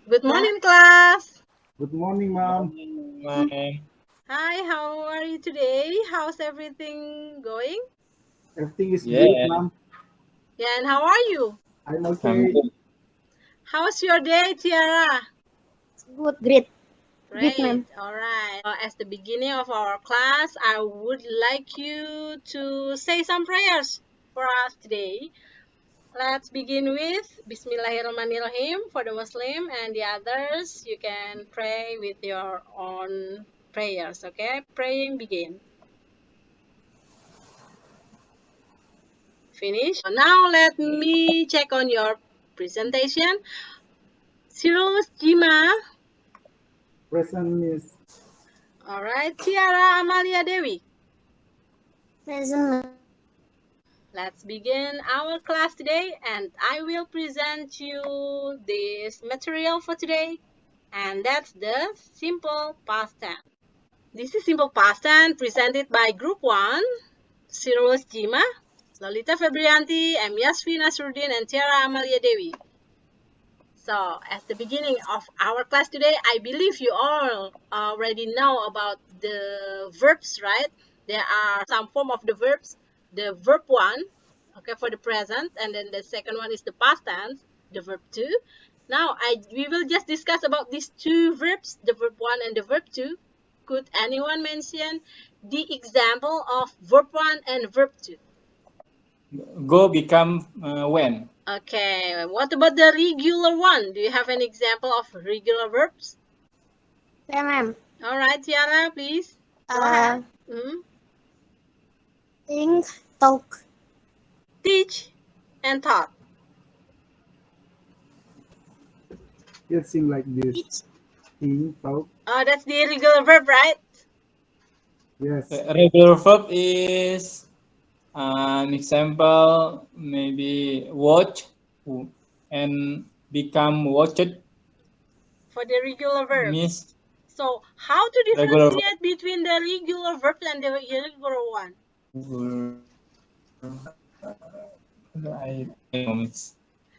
Good morning, class. Good morning, ma'am. Hi, how are you today? How's everything going? Everything is Yeah, good, ma'am. Yeah, and how are you? I'm I'm okay. good. How's your day, Tiara? Good, great, great, Great. ma'am. All right. As the beginning of our class, I would like you to say some prayers for us today. Let's begin with Bismillahirrahmanirrahim for the Muslim, and the others you can pray with your own prayers. Okay, praying begin. Finish. Now let me check on your presentation. Cyrilus Jima. Present is All right, Tiara, Amalia, Dewi. Present, ma'am. Let's begin our class today, and I will present you this material for today, and that's the simple past tense. This is simple past tense presented by Group 1, Cyrilus Jima, Lolyta Febriyanti, Yashfi Nashruddin, and Tiara Amalia Dewi. So, at the beginning of our class today, I believe you all already know about the verbs, right? There are some form of the verbs. The verb 1, okay, for the present, and then the second one is the past tense, the verb 2. Now, we will just discuss about these two verbs, the verb 1 and the verb 2. Could anyone mention the example of verb 1 and verb 2? Go become when? Okay, what about the regular one? Do you have an example of regular verbs? Yeah, ma'am. All right, Tiara, please go ahead. Think, talk. Teach and taught. it seems like this. Teach. Think, talk. Oh, that's the irregular verb, right? Yes. Regular verb is an example, maybe watch and become watched For the regular verbs. means So, how to regular verb. differentiate between the regular verb and the irregular one? I know means.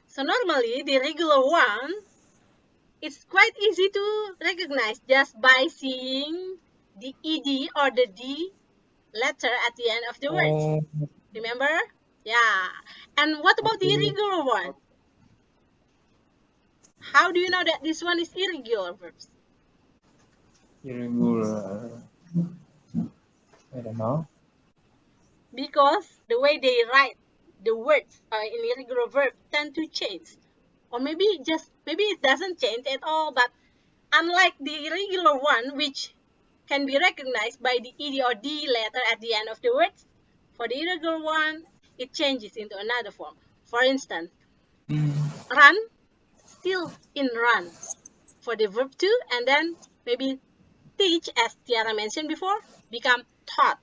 So, normally, the regular one is quite easy to recognize just by seeing the ed or the d letter at the end of the words. Oh, Remember? Yeah. And what about the Okay. irregular one? How do you know that this one is irregular verbs? irregular. I don't know. Because the way they write the words in irregular verb tend to change. Or maybe it doesn't change at all, but unlike the irregular one, which can be recognized by the ed or d letter at the end of the words, for the irregular one, it changes into another form. For instance, run, still in run for the verb to, and then maybe teach, as Tiara mentioned before, become taught.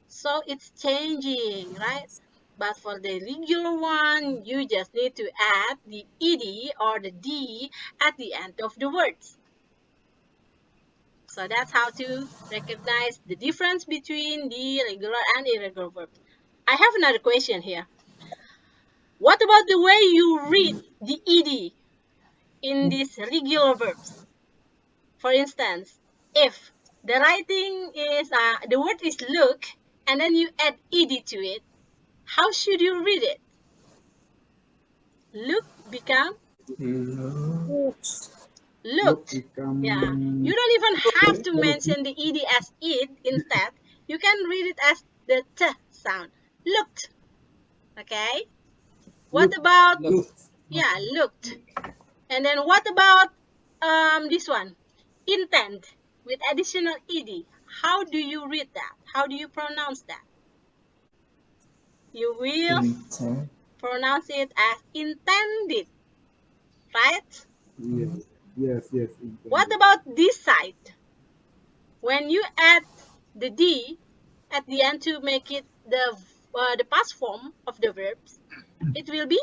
So it's changing, right? But for the regular one, you just need to add the ed or the d at the end of the words. So that's how to recognize the difference between the regular and irregular verbs. I have another question here. What about the way you read the ed in these regular verbs? For instance, if the writing is, the word is look, and then you add ed to it, how should you read it? Look become Looks. Look, looked. Yeah. You become. don't even have to mention the ed as it. Instead, you can read it as the t sound. Looked. Okay. What Look, about, look. yeah, looked. And then what about this one? Intent with additional ed. How do you read that? How do you pronounce that? You will Intent. pronounce it as intended, right? Yes, yes, yes. What Intended. about this side? When you add the d at the end to make it the past form of the verbs, it will be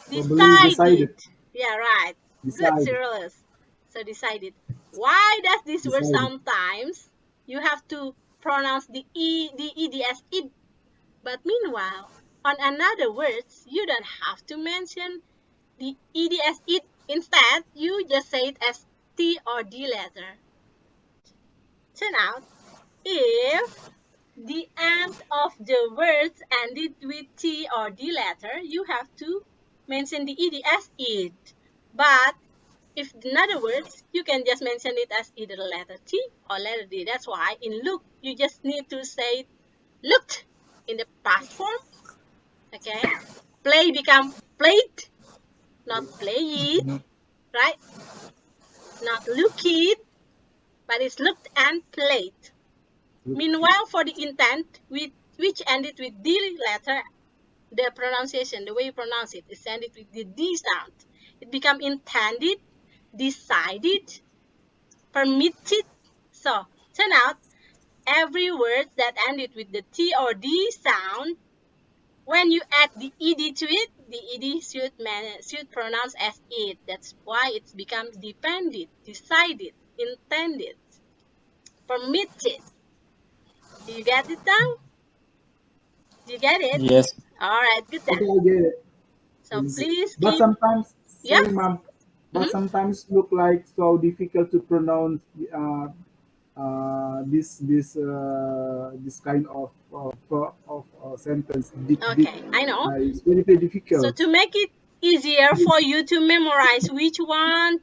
Probably decided. decided. Yeah, right. Good, Decide. Cyrilus. So decided. Why does this word Decided. sometimes you have to pronounce the ed as it, but meanwhile on another words you don't have to mention the ed as it Instead, you just say it as T or D letter. Turn out, if the end of the words ended with T or D letter, you have to mention the ed as it. But if in other words, you can just mention it as either letter T or letter D. That's why in look, you just need to say looked in the past form. Okay. Play become played, not played, right? Not looked, but it's looked and played. Meanwhile, for the intent, which ended with D letter, the pronunciation, the way you pronounce it, is ended with the D sound. It become intended, decided, permitted. So, turn out, every word that ended with the T or D sound, when you add the ed to it, the ed should pronounce as it. That's why it becomes depended, decided, intended, permitted. Do you get it now? Do you get it? Yes. All right, good then. Okay, I get it. So please But keep, sometimes, yeah. sorry, ma'am, but Mhm. sometimes look like so difficult to pronounce this kind of sentence. Okay, I know. It's very very So difficult. to make it easier for you to memorize which one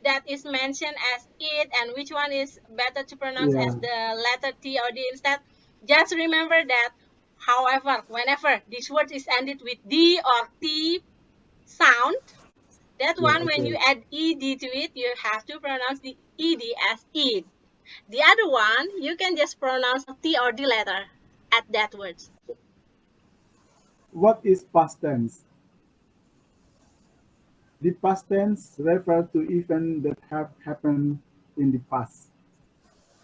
that is mentioned as it and which one is better to pronounce as Yeah, the letter T or D instead, just remember that, however, whenever this word is ended with D or T sound, that yeah, one when you okay. add ed to it, you have to pronounce the ed as it. The other one, you can just pronounce T or D letter at that word. What is past tense? The past tense refers to events that have happened in the past.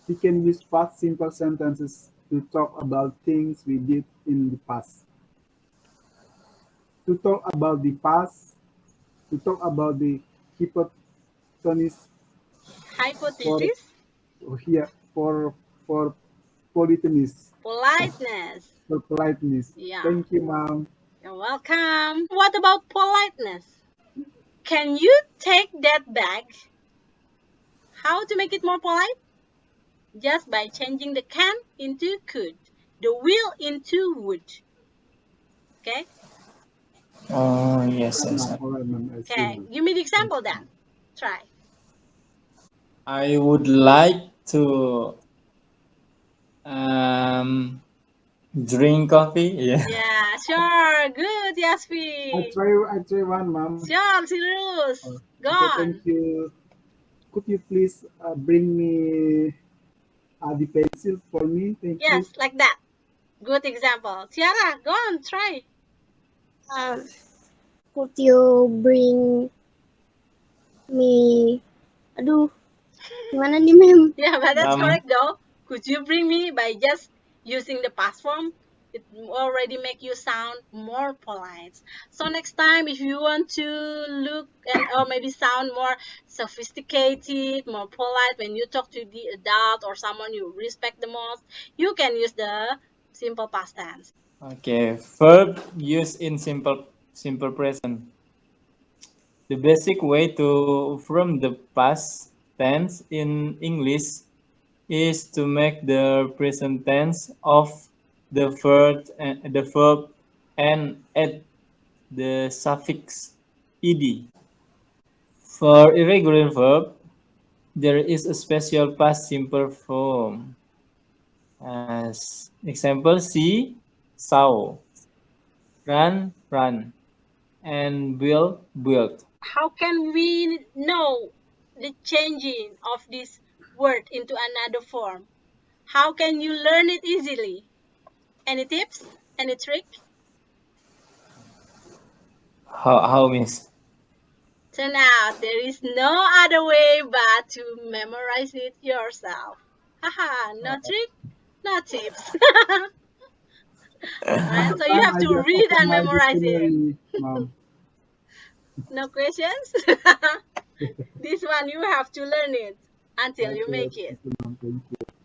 We can use past simple sentences to talk about things we did in the past. To talk about the past, to talk about the hypotenuse for Hypothesis, here for politeness, politeness. for politeness. Yeah, Thank you, ma'am. you're welcome. What about politeness? Can you take that back? How to make it more polite? Just by changing the can into could, the will into would. Okay? Oh, yes, All right, yes. ma'am. All right, ma'am. I see, Okay, ma'am. give me the Thank example you, then. ma'am. Try. I would like to um, drink coffee. Yeah. Yeah, sure. Good, Yashfi. I try one, ma'am. Sure, Cyrilus. Go Okay, thank on. you. Could you please bring me the pencil for me? Thank you. Yes, like that. Good example. Tiara, go on, try. Um, could you bring me? Aduh, gimana nih, Mem? Yeah, but that's Um, correct though. Could you bring me by just using the past form? It already make you sound more polite. So next time, if you want to look and or maybe sound more sophisticated, more polite when you talk to the adult or someone you respect the most, you can use the simple past tense. okay. Verb used in simple present. The basic way to from the past tense in English is to make the present tense of the verb and add the suffix ed. For irregular verb, there is a special past simple form. As example, see, saw, run, and built. How can we know the changing of this word into another form? How can you learn it easily? Any tips? Any trick? How miss? Turn out there is no other way but to memorize it yourself. Haha, no trick, no tips. Alright, so you Time have I to just read open and my memorize it. dictionary, ma'am. No questions? This one you have to learn it until you Okay, make it. thank you, ma'am. Thank you.